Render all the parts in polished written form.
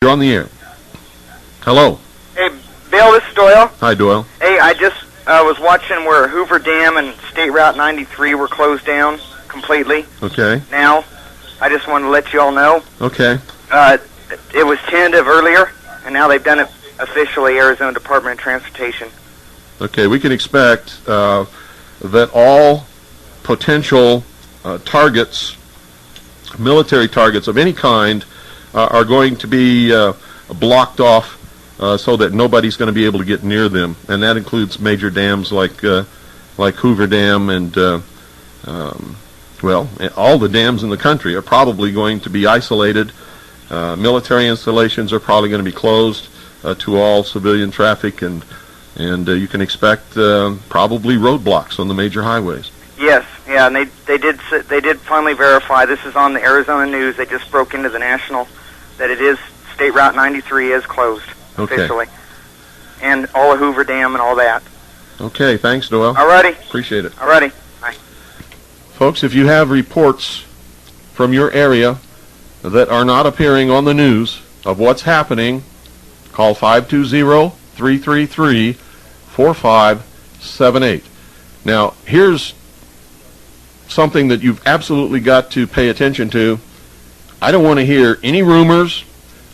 You're on the air. Hello. Hey, Bill, this is Doyle. Hi, Doyle. Hey, I just was watching where Hoover Dam and State Route 93 were closed down completely. Okay. Now, I just wanted to let you all know. Okay. It was tentative earlier, and now they've done it officially, Arizona Department of Transportation. Okay, we can expect that all potential targets, military targets of any kind, are going to be blocked off so that nobody's going to be able to get near them, and that includes major dams like Hoover Dam and well, all the dams in the country are probably going to be isolated. Military installations are probably going to be closed to all civilian traffic, and you can expect probably roadblocks on the major highways. Yes, yeah, and they did finally verify. This is on the Arizona News. They just broke into the National that it is State Route 93 is closed officially, and all of Hoover Dam and all that. Okay, thanks, Doyle. Alrighty. Appreciate it. Alrighty. Bye. Folks, if you have reports from your area that are not appearing on the news of what's happening, call 520-333-4578. Now, here's something that you've absolutely got to pay attention to. I don't want to hear any rumors.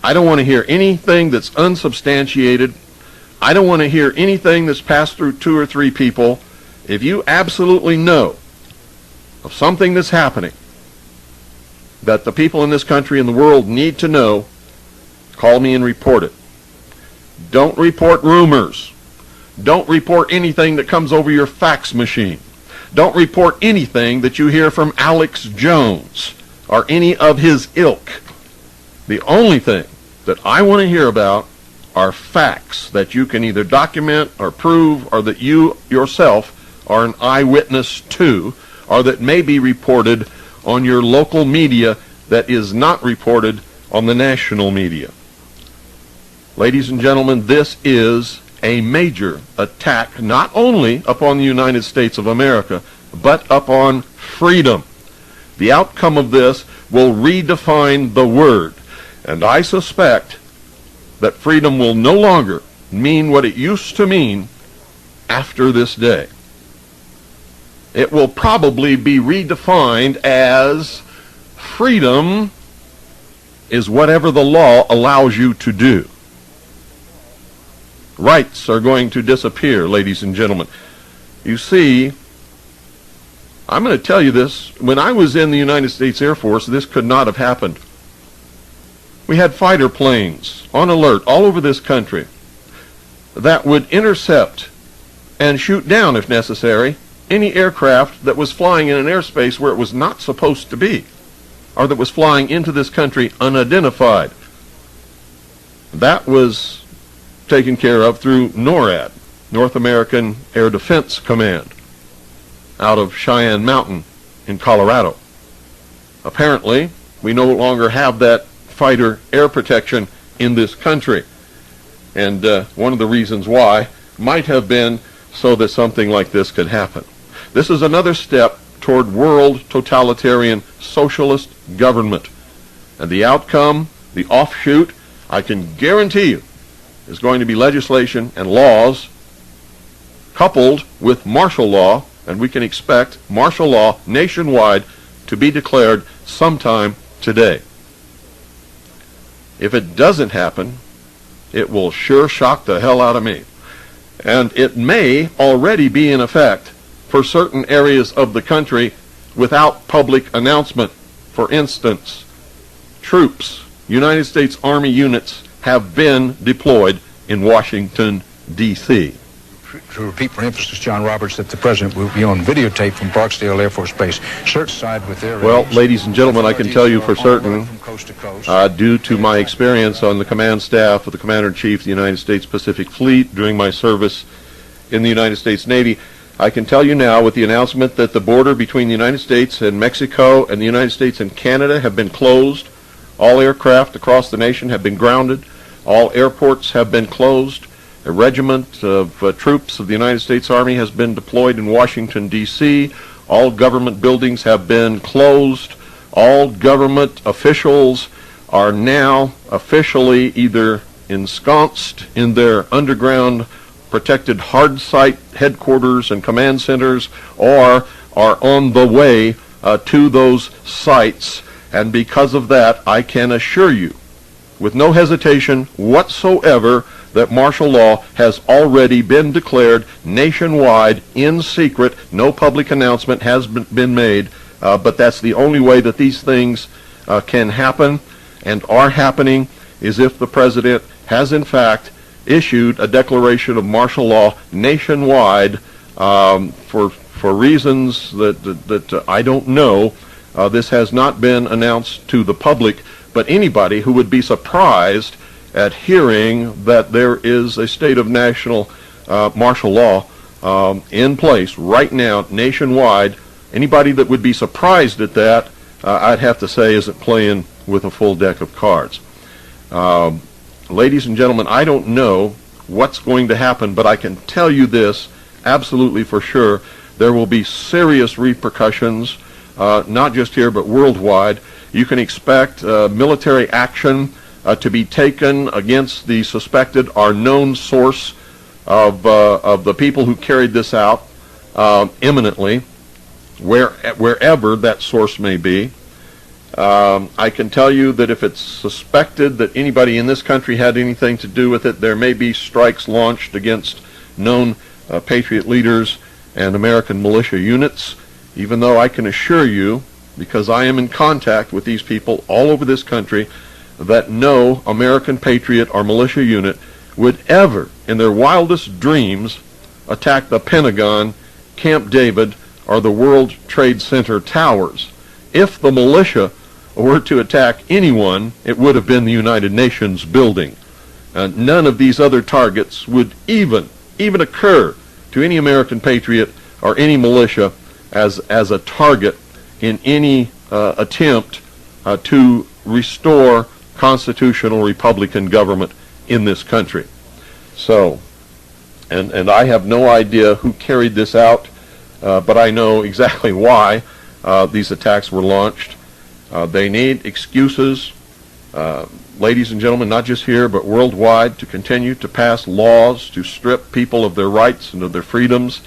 I don't want to hear anything that's unsubstantiated. I don't want to hear anything that's passed through 2 or 3 people. If you absolutely know of something that's happening that the people in this country and the world need to know, call me and report it. Don't report rumors. Don't report anything that comes over your fax machine. Don't report anything that you hear from Alex Jones or any of his ilk. The only thing that I want to hear about are facts that you can either document or prove, or that you yourself are an eyewitness to, or that may be reported on your local media that is not reported on the national media. Ladies and gentlemen, this is a major attack not only upon the United States of America, but upon freedom. The outcome of this will redefine the word, and I suspect that freedom will no longer mean what it used to mean after this day. It will probably be redefined as freedom is whatever the law allows you to do. Rights are going to disappear, ladies and gentlemen. You see, I'm going to tell you this. When I was in the United States Air Force, this could not have happened. We had fighter planes on alert all over this country that would intercept and shoot down, if necessary, any aircraft that was flying in an airspace where it was not supposed to be, or that was flying into this country unidentified. That was taken care of through NORAD, North American Air Defense Command, out of Cheyenne Mountain in Colorado. Apparently, we no longer have that fighter air protection in this country. And one of the reasons why might have been so that something like this could happen. This is another step toward world totalitarian socialist government. And the outcome, the offshoot, I can guarantee you, is going to be legislation and laws coupled with martial law, and we can expect martial law nationwide to be declared sometime today. If it doesn't happen, it will sure shock the hell out of me. And it may already be in effect for certain areas of the country without public announcement. For instance, troops, United States Army units, have been deployed in Washington, D.C. To repeat for emphasis, John Roberts, that the President will be on videotape from Barksdale Air Force Base. Search side with their... Well, ladies and gentlemen, I can tell you for certain, due to my experience on the command staff of the Commander-in-Chief of the United States Pacific Fleet during my service in the United States Navy, I can tell you now with the announcement that the border between the United States and Mexico and the United States and Canada have been closed. All aircraft across the nation have been grounded. All airports have been closed. A regiment of troops of the United States Army has been deployed in Washington, D.C. All government buildings have been closed. All government officials are now officially either ensconced in their underground protected hard site headquarters and command centers, or are on the way to those sites. And because of that, I can assure you, with no hesitation whatsoever, that martial law has already been declared nationwide in secret. No public announcement has been made, but that's the only way that these things can happen and are happening, is if the president has in fact issued a declaration of martial law nationwide for reasons that I don't know. This has not been announced to the public, but anybody who would be surprised at hearing that there is a state of national martial law in place right now nationwide, anybody that would be surprised at that, I'd have to say, isn't playing with a full deck of cards. Ladies and gentlemen, I don't know what's going to happen, but I can tell you this absolutely for sure. There will be serious repercussions, not just here but worldwide. You can expect military action to be taken against the suspected or known source of the people who carried this out imminently, wherever that source may be. I can tell you that if it's suspected that anybody in this country had anything to do with it, there may be strikes launched against known Patriot leaders and American militia units, even though I can assure you, because I am in contact with these people all over this country, that no American Patriot or militia unit would ever, in their wildest dreams, attack the Pentagon, Camp David, or the World Trade Center towers. If the militia were to attack anyone, it would have been the United Nations building. None of these other targets would even occur to any American patriot or any militia as a target in any attempt to restore constitutional Republican government in this country. So, and I have no idea who carried this out, but I know exactly why these attacks were launched. They need excuses, ladies and gentlemen, not just here but worldwide, to continue to pass laws to strip people of their rights and of their freedoms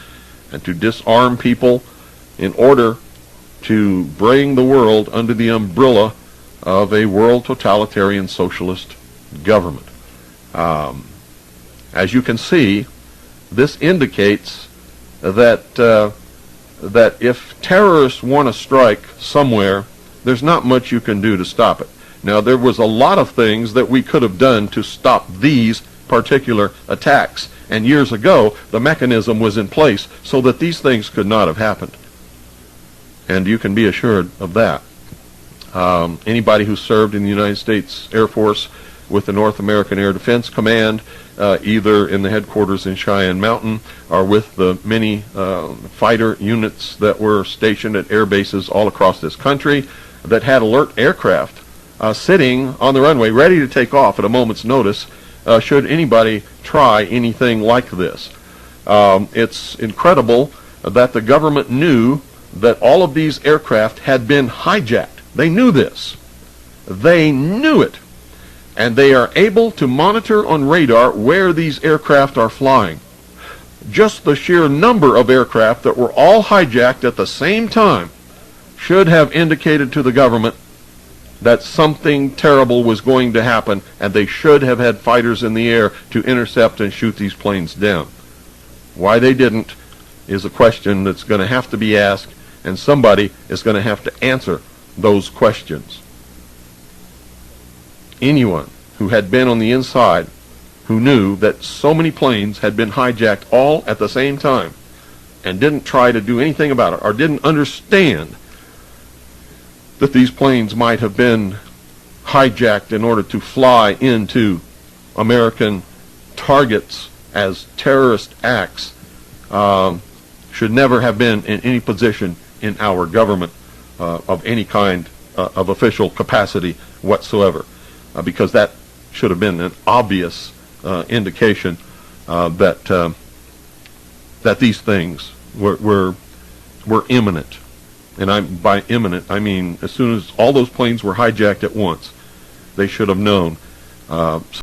and to disarm people in order to bring the world under the umbrella of a world totalitarian socialist government. As you can see, this indicates that if terrorists want to strike somewhere, there's not much you can do to stop it. Now, there was a lot of things that we could have done to stop these particular attacks, and years ago the mechanism was in place so that these things could not have happened, and you can be assured of that. Anybody who served in the United States Air Force with the North American Air Defense Command, either in the headquarters in Cheyenne Mountain or with the many fighter units that were stationed at air bases all across this country that had alert aircraft sitting on the runway ready to take off at a moment's notice should anybody try anything like this. It's incredible that the government knew that all of these aircraft had been hijacked. They knew this. They knew it. And they are able to monitor on radar where these aircraft are flying. Just the sheer number of aircraft that were all hijacked at the same time should have indicated to the government that something terrible was going to happen, and they should have had fighters in the air to intercept and shoot these planes down. Why they didn't is a question that's going to have to be asked, and somebody is going to have to answer those questions. Anyone who had been on the inside, who knew that so many planes had been hijacked all at the same time and didn't try to do anything about it, or didn't understand that these planes might have been hijacked in order to fly into American targets as terrorist acts, should never have been in any position in our government of any kind of official capacity whatsoever, because that should have been an obvious indication that these things were imminent. And by imminent, I mean as soon as all those planes were hijacked at once, they should have known.